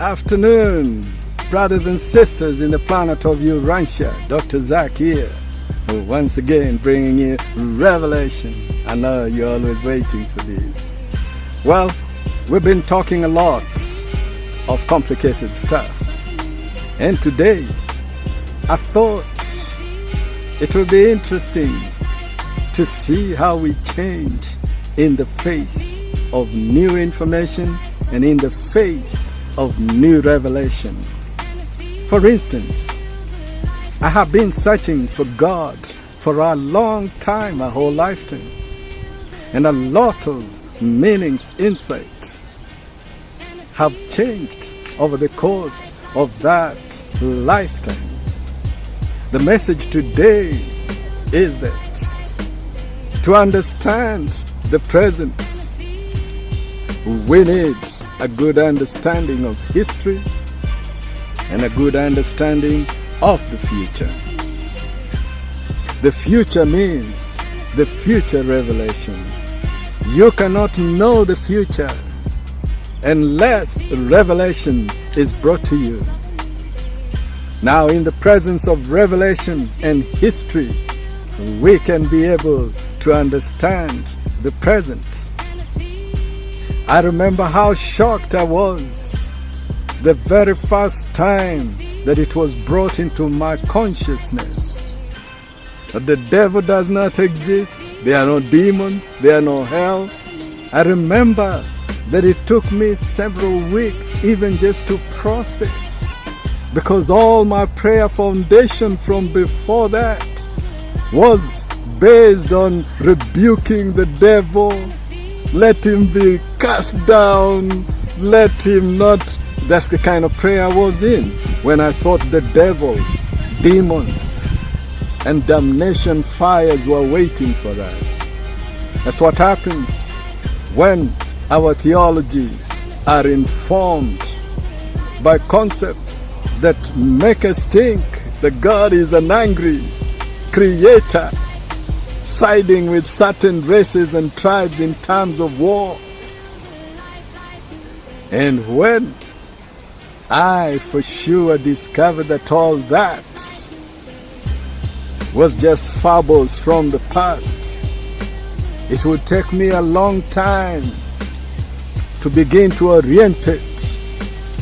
Afternoon, brothers and sisters in the planet of Urantia. Dr. Zach here, once again bringing you revelation. I know you're always waiting for this. Well, we've been talking a lot of complicated stuff, and today I thought it would be interesting to see how we change in the face of new information and in the face of new revelation. For instance, I have been searching for God for a long time, a whole lifetime, and a lot of meanings, insight have changed over the course of that lifetime. The message today is that to understand the present, we need a good understanding of history and a good understanding of the future. The future means the future revelation. You cannot know the future unless revelation is brought to you. Now, in the presence of revelation and history, we can be able to understand the present. I remember how shocked I was the very first time that it was brought into my consciousness that the devil does not exist, there are no demons, there are no hell. I remember that it took me several weeks even just to process, because all my prayer foundation from before that was based on rebuking the devil. Let him be cast down, let him not. That's the kind of prayer I was in when I thought the devil, demons, and damnation fires were waiting for us. That's what happens when our theologies are informed by concepts that make us think that God is an angry creator, siding with certain races and tribes in terms of war. And when I for sure discovered that all that was just fables from the past, it would take me a long time to begin to orientate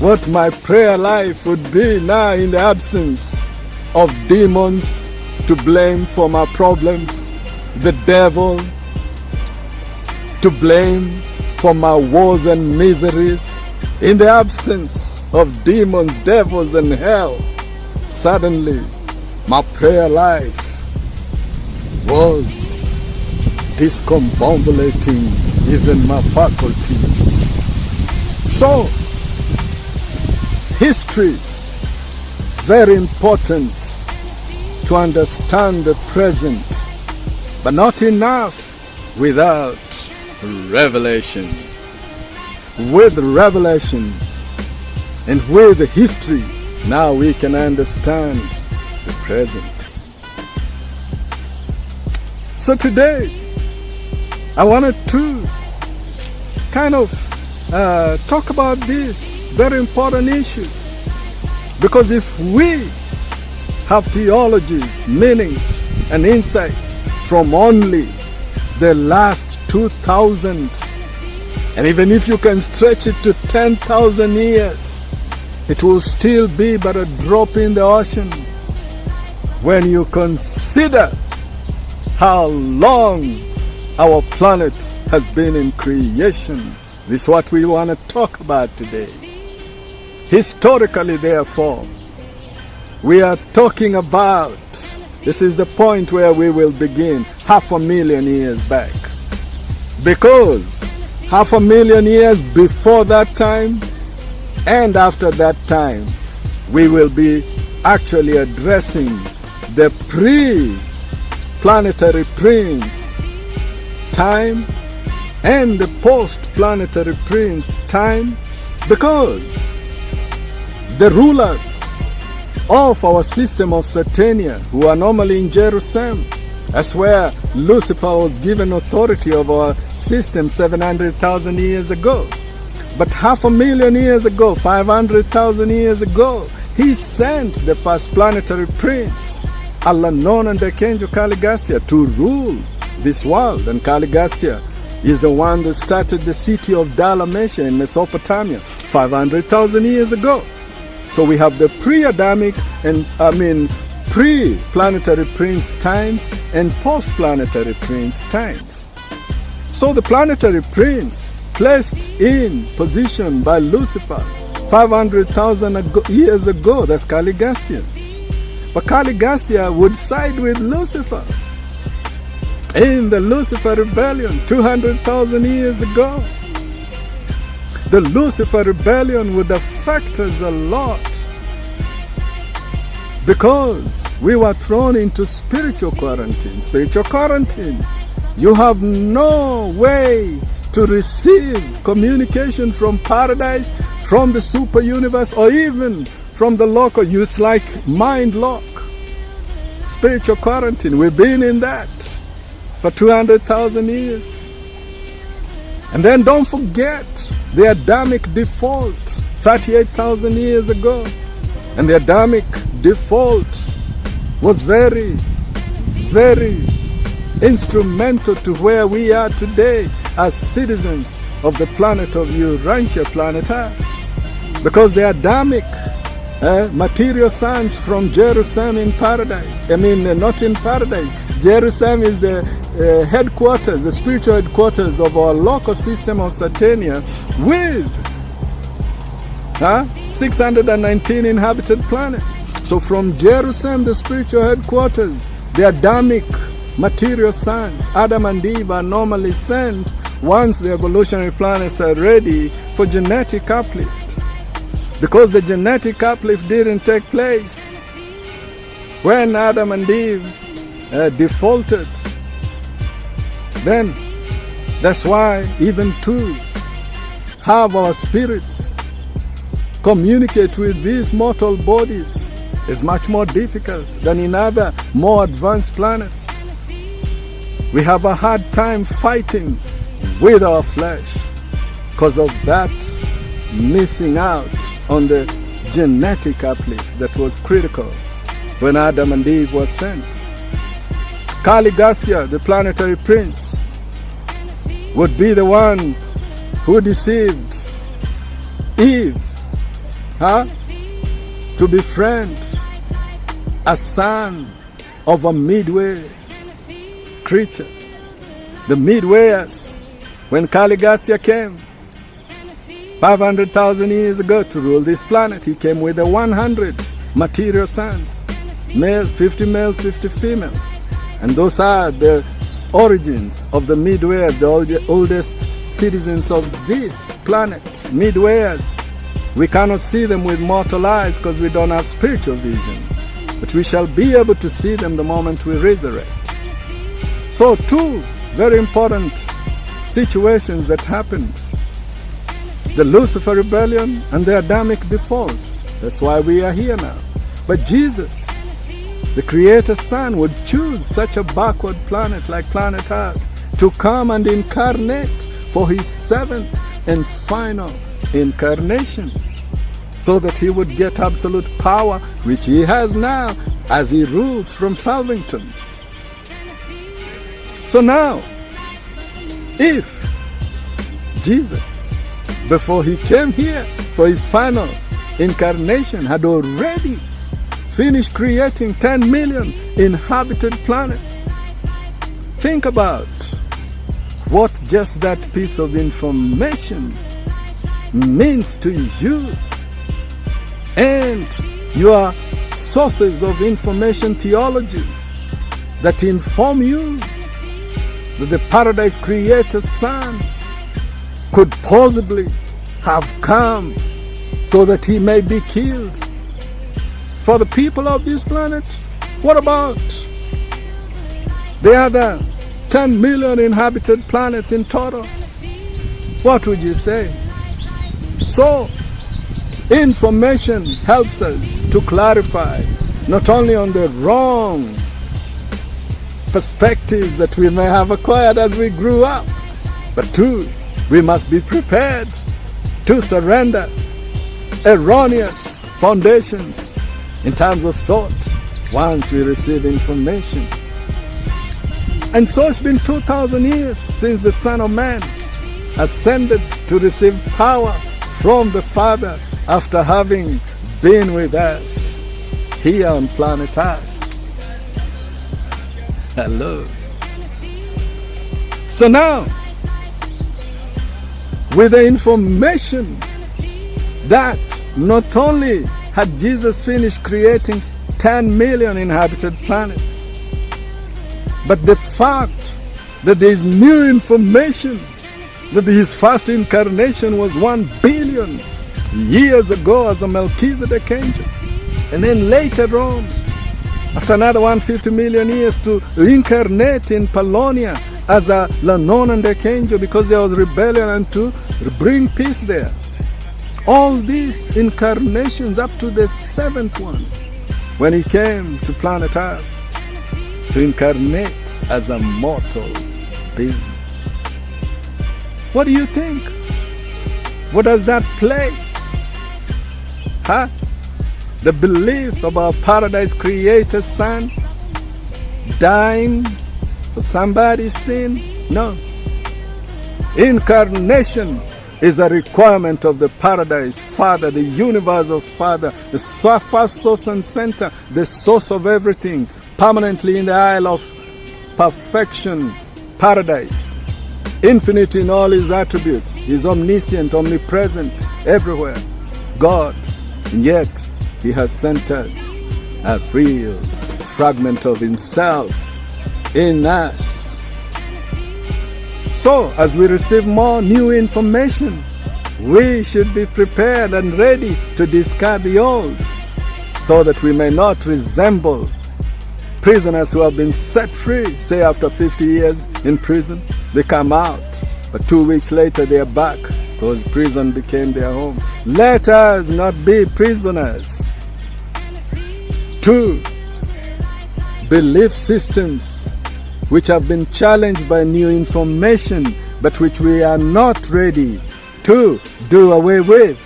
what my prayer life would be now in the absence of demons to blame for my problems, the devil to blame for my woes and miseries. In the absence of demons, devils, and hell, suddenly my prayer life was discombobulating even my faculties. So, history, very important to understand the present, but not enough without revelation. With revelation and with history, now we can understand the present. So today, I wanted to kind of talk about this very important issue, because if we have theologies, meanings, and insights from only the last 2,000, and even if you can stretch it to 10,000 years, it will still be but a drop in the ocean when you consider how long our planet has been in creation. This is what we want to talk about today. Historically, therefore, we are talking about, this is the point where we will begin, 500,000 years back. Because 500,000 years before that time and after that time, we will be actually addressing the pre-planetary prince time and the post-planetary prince time, because the rulers of our system of Saturnia, who are normally in Jerusalem, that's where Lucifer was given authority of our system 700,000 years ago. But 500,000 years ago, 500,000 years ago, he sent the first planetary prince, Alanon and the Archangel Caligastia, to rule this world. And Caligastia is the one that started the city of Dalmatia in Mesopotamia 500,000 years ago. So we have the pre-Adamic and pre-planetary prince times and post-planetary prince times. So the planetary prince placed in position by Lucifer 500,000 years ago, that's Caligastia. But Caligastia would side with Lucifer in the Lucifer rebellion 200,000 years ago. The Lucifer rebellion would affect us a lot because we were thrown into spiritual quarantine. Spiritual quarantine. You have no way to receive communication from paradise, from the super universe, or even from the local. It's like mind lock. Spiritual quarantine. We've been in that for 200,000 years. And then don't forget the Adamic default 38,000 years ago. And the Adamic default was very, very instrumental to where we are today as citizens of the planet of Urantia, planet Earth. Because the Adamic material sons from Jerusalem in paradise, not in paradise. Jerusalem is the headquarters, the spiritual headquarters of our local system of Satania with 619 inhabited planets. So from Jerusalem, the spiritual headquarters, the Adamic material sons, Adam and Eve, are normally sent once the evolutionary planets are ready for genetic uplift. Because the genetic uplift didn't take place when Adam and Eve defaulted. Then that's why even to have our spirits communicate with these mortal bodies is much more difficult than in other more advanced planets. We have a hard time fighting with our flesh because of that missing out on the genetic uplift that was critical when Adam and Eve were sent. Caligastia, the planetary prince, would be the one who deceived Eve to befriend a son of a midway creature. The midwayers, when Caligastia came 500,000 years ago to rule this planet, he came with the 100 material sons, males, 50 males, 50 females. And those are the origins of the midwayers, the oldest citizens of this planet. Midwayers, we cannot see them with mortal eyes because we don't have spiritual vision. But we shall be able to see them the moment we resurrect. So two very important situations that happened. The Lucifer rebellion and the Adamic default. That's why we are here now. But Jesus, the Creator's Son, would choose such a backward planet like planet Earth to come and incarnate for his seventh and final incarnation, so that he would get absolute power, which he has now as he rules from Salvington. So now, if Jesus, before he came here for his final incarnation, had already finished creating 10 million inhabited planets, think about what just that piece of information means to you and your sources of information theology that inform you that the Paradise Creator's Son could possibly have come so that he may be killed for the people of this planet. What about the other 10 million inhabited planets in total? What would you say? So, information helps us to clarify not only on the wrong perspectives that we may have acquired as we grew up, but two, we must be prepared to surrender erroneous foundations in terms of thought once we receive information. And so it's been 2,000 years since the Son of Man ascended to receive power from the Father after having been with us here on planet Earth. Hello. So now, with the information that not only had Jesus finished creating 10 million inhabited planets, but the fact that there is new information that his first incarnation was 1 billion years ago as a Melchizedek angel, and then later on, after another 150 million years, to incarnate in Polonia as a Lanonandek angel because there was rebellion, and to bring peace there. All these incarnations up to the 7th one, when he came to planet Earth to incarnate as a mortal being. What do you think? What does that place? The belief of our paradise creator's son dying for somebody's sin? No. Incarnation is a requirement of the paradise Father, the universal Father, the first source and center, the source of everything, permanently in the Isle of Perfection, paradise. Infinite in all his attributes. He's omniscient, omnipresent, everywhere. God. And yet, he has sent us a real fragment of himself in us. So, as we receive more new information, we should be prepared and ready to discard the old, so that we may not resemble prisoners who have been set free, say after 50 years in prison. They come out, but 2 weeks later they are back because prison became their home. Let us not be prisoners to belief systems which have been challenged by new information, but which we are not ready to do away with.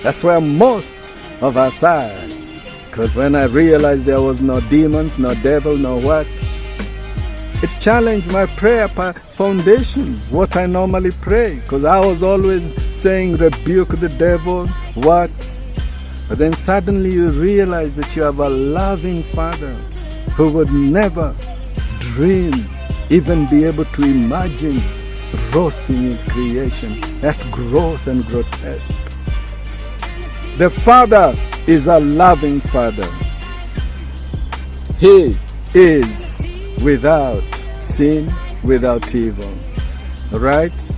That's where most of us are. Because when I realized there was no demons, no devil, no what, it challenged my prayer foundation, what I normally pray. Because I was always saying, rebuke the devil, what? But then suddenly you realize that you have a loving Father who would never dream, even be able to imagine roasting his creation. That's gross and grotesque. The Father is a loving Father. He is without sin, without evil. Right?